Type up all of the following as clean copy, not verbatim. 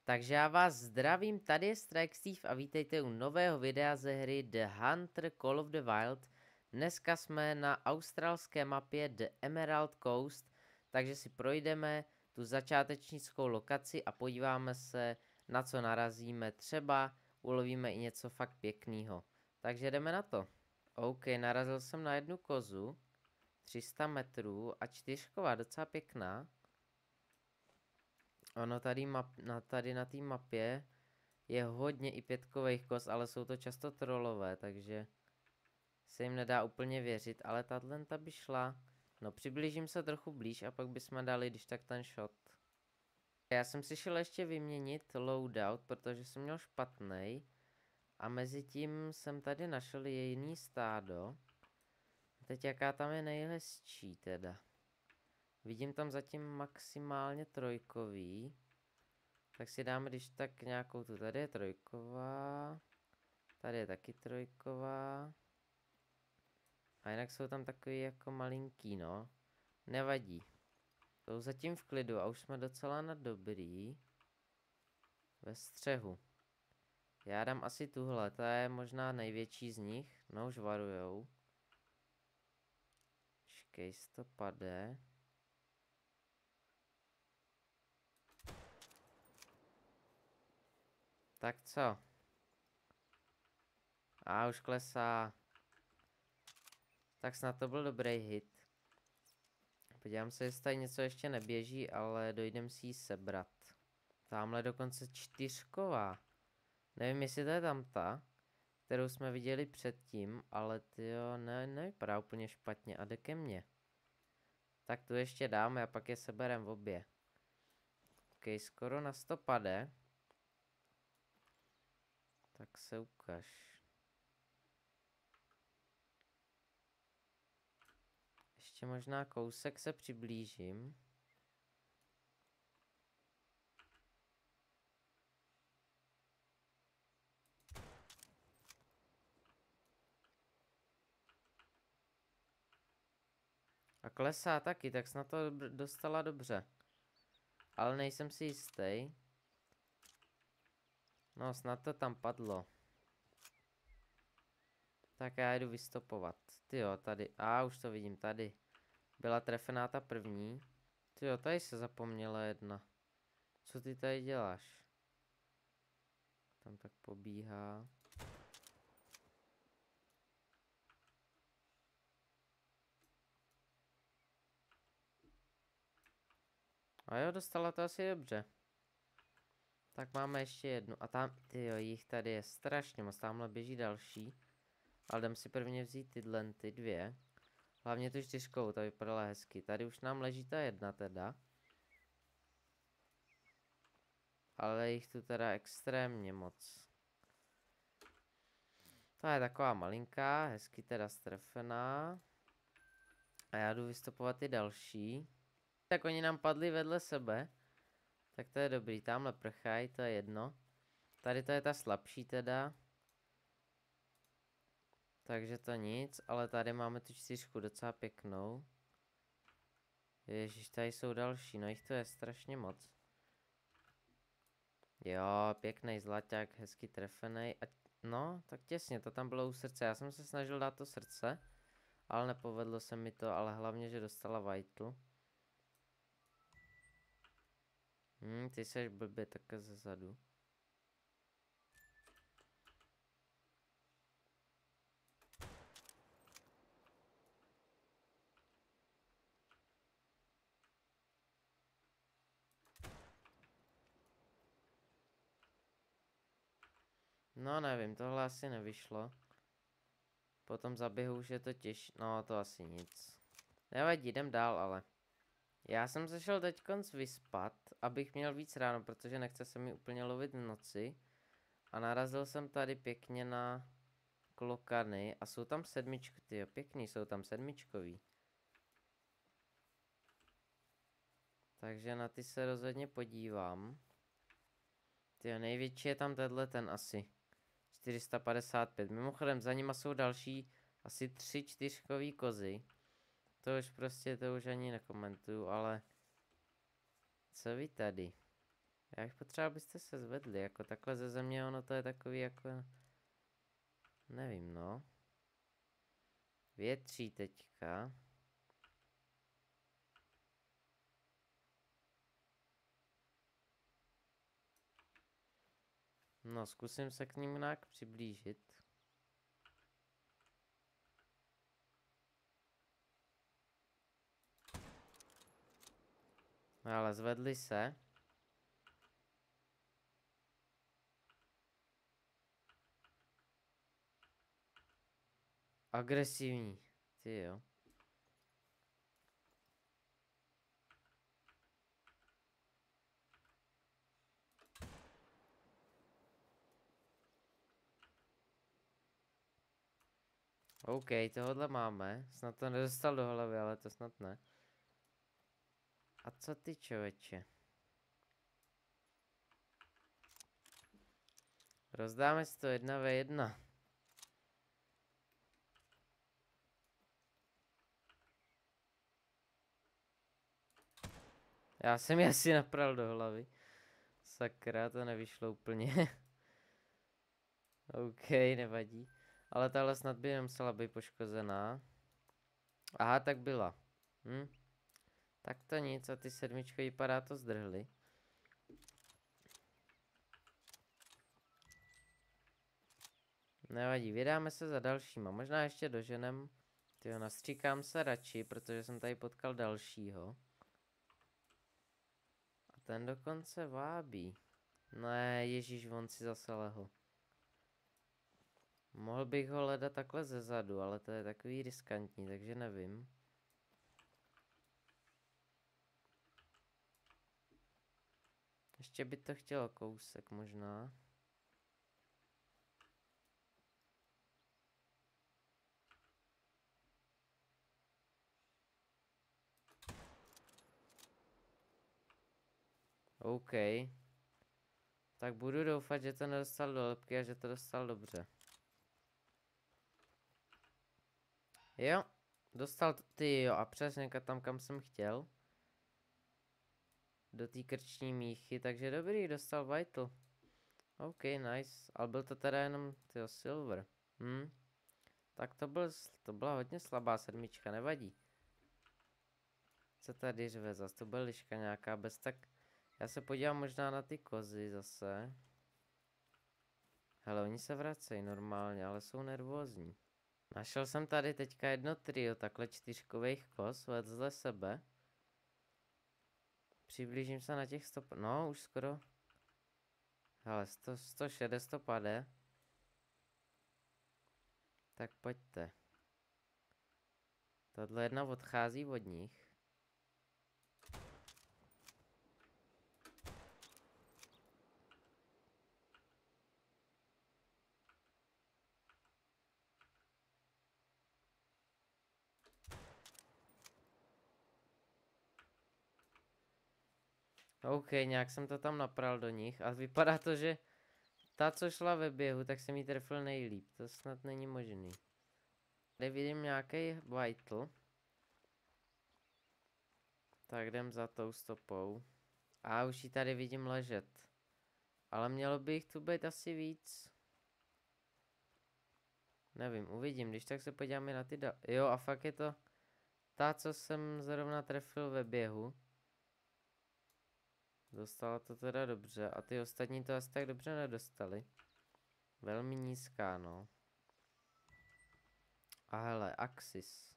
Takže já vás zdravím, tady je Strike Steve a vítejte u nového videa ze hry The Hunter Call of the Wild. Dneska jsme na australské mapě The Emerald Coast, takže si projdeme tu začátečnickou lokaci a podíváme se, na co narazíme. Třeba ulovíme i něco fakt pěkného. Takže jdeme na to. OK, narazil jsem na jednu kozu, 300 metrů a čtyřková, docela pěkná. Ono tady na té mapě je hodně i pětkových koz, ale jsou to často trolové, takže se jim nedá úplně věřit, ale tato by šla. No, přiblížím se trochu blíž a pak bychom dali když tak ten shot. Já jsem si šel ještě vyměnit loadout, protože jsem měl špatnej. A mezi tím jsem tady našel jiný stádo. Teď jaká tam je nejhezčí teda. Vidím tam zatím maximálně trojkový. Tak si dáme když tak nějakou tu. Tady je trojková. Tady je taky trojková. A jinak jsou tam takový jako malinký, no. Nevadí. Jsou zatím v klidu a už jsme docela na dobrý. Ve střehu. Já dám asi tuhle, ta je možná největší z nich. No už varujou. Čekej, to pade. Tak co? A už klesá. Tak snad to byl dobrý hit. Podívám se, jestli tady něco ještě neběží, ale dojdem si ji sebrat. Tamhle dokonce čtyřková. Nevím, jestli to je tam ta, kterou jsme viděli předtím, ale tyjo, nevypadá úplně špatně a jde ke mně. Tak tu ještě dáme a pak je seberem v obě. OK, skoro na 100 pade. Tak se ukaž. Ještě možná kousek se přiblížím. A klesá taky, tak snad to dostala dobře. Ale nejsem si jistý. No, snad to tam padlo. Tak já jdu vystopovat. Tyjo, tady. Už to vidím, tady. Byla trefená ta první. Tyjo, tady se zapomněla jedna. Co ty tady děláš? Tam tak pobíhá. A jo, dostala to asi dobře. Tak máme ještě jednu. A tam, tyjo, jich tady je strašně moc. Tamhle běží další. Ale jdem si prvně vzít tyhle, ty dvě. Hlavně tu čtyřkou, ta vypadala hezky. Tady už nám leží ta jedna teda. Ale jich tu teda extrémně moc. Ta je taková malinká, hezky teda strefená. A já jdu vystopovat ty další. Tak oni nám padli vedle sebe. Tak to je dobrý, tamhle prchají, to je jedno. Tady to je ta slabší teda. Takže to nic, ale tady máme tu čtyřku docela pěknou. Ježíš, tady jsou další, no jich to je strašně moc. Jo, pěkný zlaťák, hezky trefený. No, tak těsně, to tam bylo u srdce. Já jsem se snažil dát to srdce, ale nepovedlo se mi to, ale hlavně, že dostala vital. Ty seš blbě také zezadu. No nevím, tohle asi nevyšlo. Potom zaběhu už je to těžší. No to asi nic. Nevadí, jdem dál, ale. Já jsem se šel teďkonc vyspat, abych měl víc ráno, protože nechce se mi úplně lovit v noci. A narazil jsem tady pěkně na klokany a jsou tam sedmičky, tyjo, pěkný, jsou tam sedmičkový. Takže na ty se rozhodně podívám. Tyjo, největší je tam ten asi. 455. Mimochodem za nima jsou další asi 3 čtyřkový kozy. To už prostě, to už ani nekomentuju, ale co vy tady? Já bych potřeboval, abyste se zvedli, jako takhle ze země, ono to je takový jako, nevím, no. Větří teďka. No, zkusím se k ním nějak přiblížit. Ale zvedli se. Agresivní. Ty jo. OK, tohle máme. Snad to nedostal do hlavy, ale to snad ne. A co ty, člověče? Rozdáme si to 1v1. Já jsem je asi napral do hlavy. Sakra, to nevyšlo úplně. OK, nevadí. Ale tahle snad by nemusela být poškozená. Aha, tak byla. Tak to nic, a ty sedmičky vypadá to zdrhly. Nevadí, vydáme se za dalšíma. Možná ještě doženem. Tyjo, nastříkám se radši, protože jsem tady potkal dalšího. A ten dokonce vábí. Ne, ježíš, on si zase lehl. Mohl bych ho hledat takhle ze zadu, ale to je takový riskantní, takže nevím. Ještě by to chtělo kousek možná. OK. Tak budu doufat, že to nedostal do lepky a že to dostal dobře. Jo, dostal ty jo a přesně tam, kam jsem chtěl. Do té krční míchy, takže dobrý, dostal vital. OK, nice. Ale byl to teda jenom tyjo, silver. Tak to byla hodně slabá sedmička, nevadí. Co tady řve zas, to byla liška nějaká bez tak... Já se podívám možná na ty kozy zase. Hele, oni se vracejí normálně, ale jsou nervózní. Našel jsem tady teďka jedno trio takhle čtyřkových koz vedle sebe. Přiblížím se na těch 100... No, už skoro. Hele, 160 to pade. Tak pojďte. Tahle jedna odchází od nich. OK, nějak jsem to tam napral do nich a vypadá to, že ta, co šla ve běhu, tak jsem jí trefil nejlíp. To snad není možný. Tady vidím nějaký vital. Tak jdem za tou stopou. A už ji tady vidím ležet. Ale mělo by jich tu být asi víc. Nevím, uvidím, když tak se podíváme na ty Jo, a fakt je to ta, co jsem zrovna trefil ve běhu. Dostala to teda dobře a ty ostatní to asi tak dobře nedostali. Velmi nízká, no. A hele, Axis.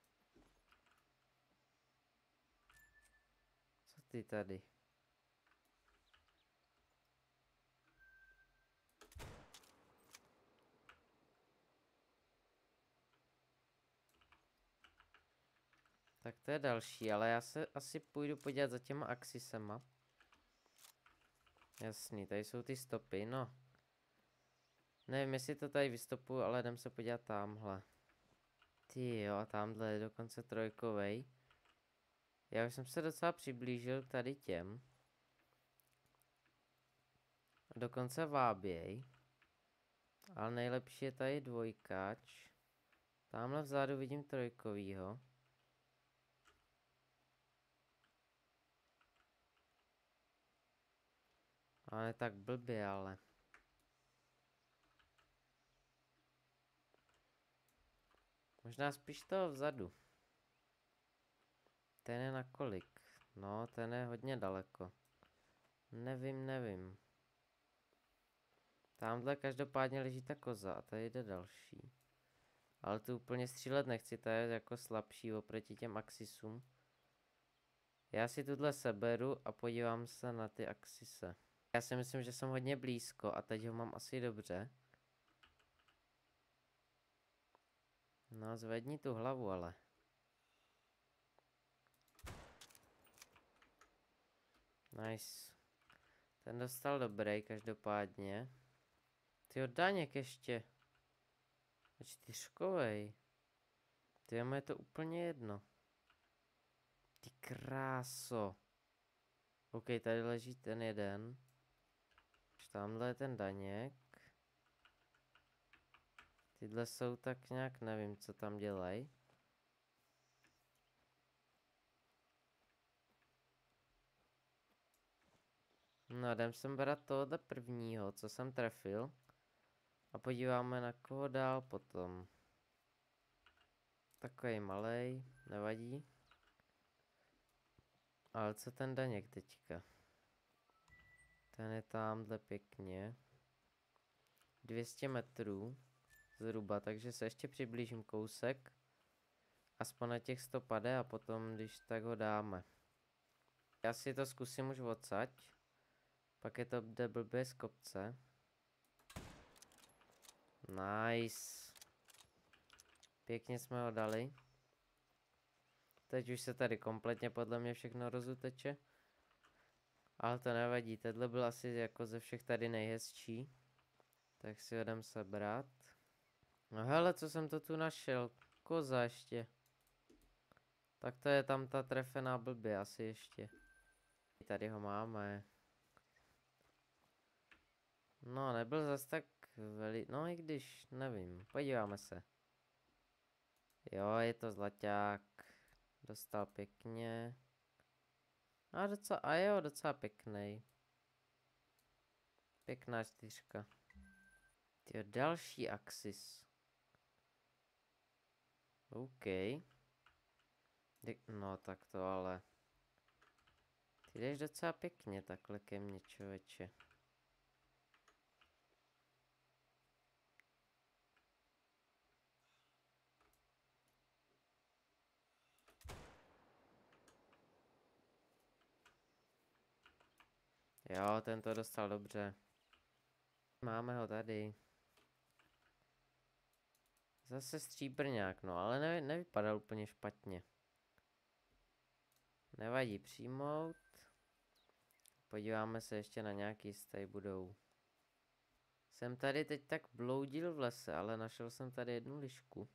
Co ty tady? Tak to je další, ale já se asi půjdu podívat za těma Axisema. Jasný, tady jsou ty stopy, no. Nevím, jestli to tady vystopuju, ale jdem se podívat tamhle. Ty jo, a tamhle je dokonce trojkovej. Já už jsem se docela přiblížil k tady těm. Dokonce váběj. Ale nejlepší je tady dvojkač. Tamhle vzadu vidím trojkovýho. Ale tak blbě, ale. Možná spíš toho vzadu. Ten je na kolik? No, ten je hodně daleko. Nevím. Tamhle každopádně leží ta koza a tady jde další. Ale tu úplně střílet nechci, ta je jako slabší oproti těm axisům. Já si tuhle seberu a podívám se na ty axise. Já si myslím, že jsem hodně blízko a teď ho mám asi dobře. No, zvedni tu hlavu, ale. Nice. Ten dostal dobrý, každopádně. Tyjo, Daněk ještě. Čtyřkovej. Tyjo, je to úplně jedno. Ty kráso. OK, tady leží ten jeden. Tamhle je ten Daněk. Tyhle jsou tak nějak, nevím, co tam dělají. No, jdem sem brát tohohle prvního, co jsem trefil. A podíváme na koho dál potom. Takový malej, nevadí. Ale co ten Daněk teďka? Ten je tamhle pěkně. 200 metrů zhruba, takže se ještě přiblížím kousek. Aspoň na těch 100 pade a potom, když tak ho dáme. Já si to zkusím už odsaď. Pak je to jde blbě z kopce. Nice. Pěkně jsme ho dali. Teď už se tady kompletně podle mě všechno rozuteče. Ale to nevadí, tenhle byl asi jako ze všech tady nejhezčí. Tak si ho jdem sebrat. No hele, co jsem to tu našel? Koza ještě. Tak to je tam ta trefená blbě asi ještě. Tady ho máme. No, nebyl zas tak no i když, nevím, podíváme se. Jo, je to zlaťák. Dostal pěkně. A jo, docela pěkný. Pěkná čtyřka. Tyjo, další axis. OK. No tak to ale. Ty jdeš docela pěkně takhle ke mně, člověče. Jo, ten to dostal dobře. Máme ho tady. Zase stříbrňák, no, ale nevypadal úplně špatně. Nevadí přijmout. Podíváme se ještě na nějaký, tady budou. Jsem tady teď tak bloudil v lese, ale našel jsem tady jednu lišku.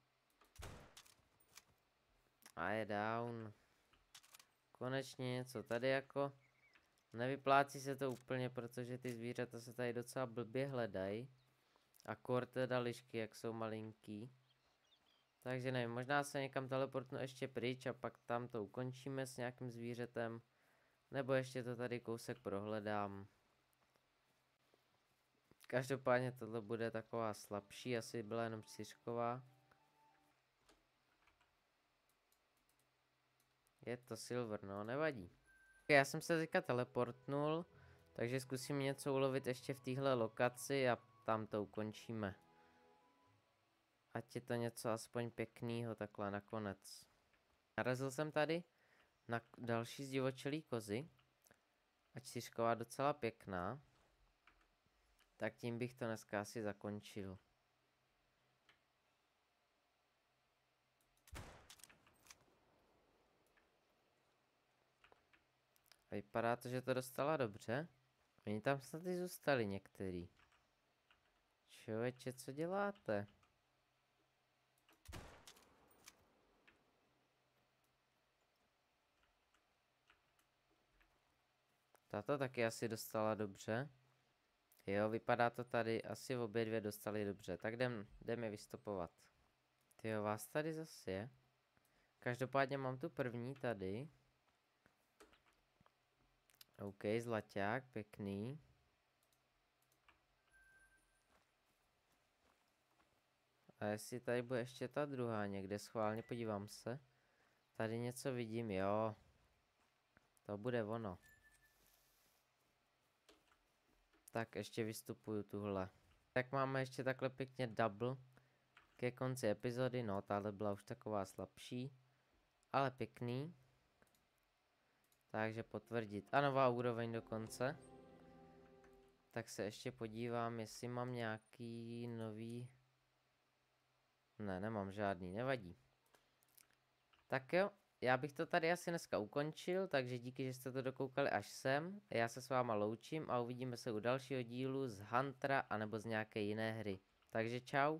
A je down. Konečně něco. Tady jako nevyplácí se to úplně, protože ty zvířata se tady docela blbě hledají. A kor teda lišky, jak jsou malinký. Takže nevím, možná se někam teleportnu ještě pryč a pak tam to ukončíme s nějakým zvířetem. Nebo ještě to tady kousek prohledám. Každopádně tohle bude taková slabší, asi byla jenom čtyřková. Je to silver, no nevadí. Já jsem se teďka teleportnul, takže zkusím něco ulovit ještě v téhle lokaci a tam to ukončíme. Ať je to něco aspoň pěkného takhle nakonec. Narazil jsem tady na další zdivočelý kozy. A čtyřková docela pěkná. Tak tím bych to dneska asi zakončil. A vypadá to, že to dostala dobře. Oni tam snad i zůstali některý. Člověče, co děláte? Tato taky asi dostala dobře. Jo, vypadá to tady, asi obě dvě dostali dobře. Tak jdem je vystopovat. Tyjo, vás tady zase je. Každopádně mám tu první tady. OK, zlaťák, pěkný. A jestli tady bude ještě ta druhá někde schválně, podívám se. Tady něco vidím, jo. To bude ono. Tak ještě vystupuju tuhle. Tak máme ještě takhle pěkně double ke konci epizody. No, tahle byla už taková slabší, ale pěkný. Takže potvrdit. A nová úroveň dokonce. Tak se ještě podívám, jestli mám nějaký nový... Ne, nemám žádný, nevadí. Tak jo, já bych to tady asi dneska ukončil, takže díky, že jste to dokoukali až sem. Já se s váma loučím a uvidíme se u dalšího dílu z Huntera anebo z nějaké jiné hry. Takže čau.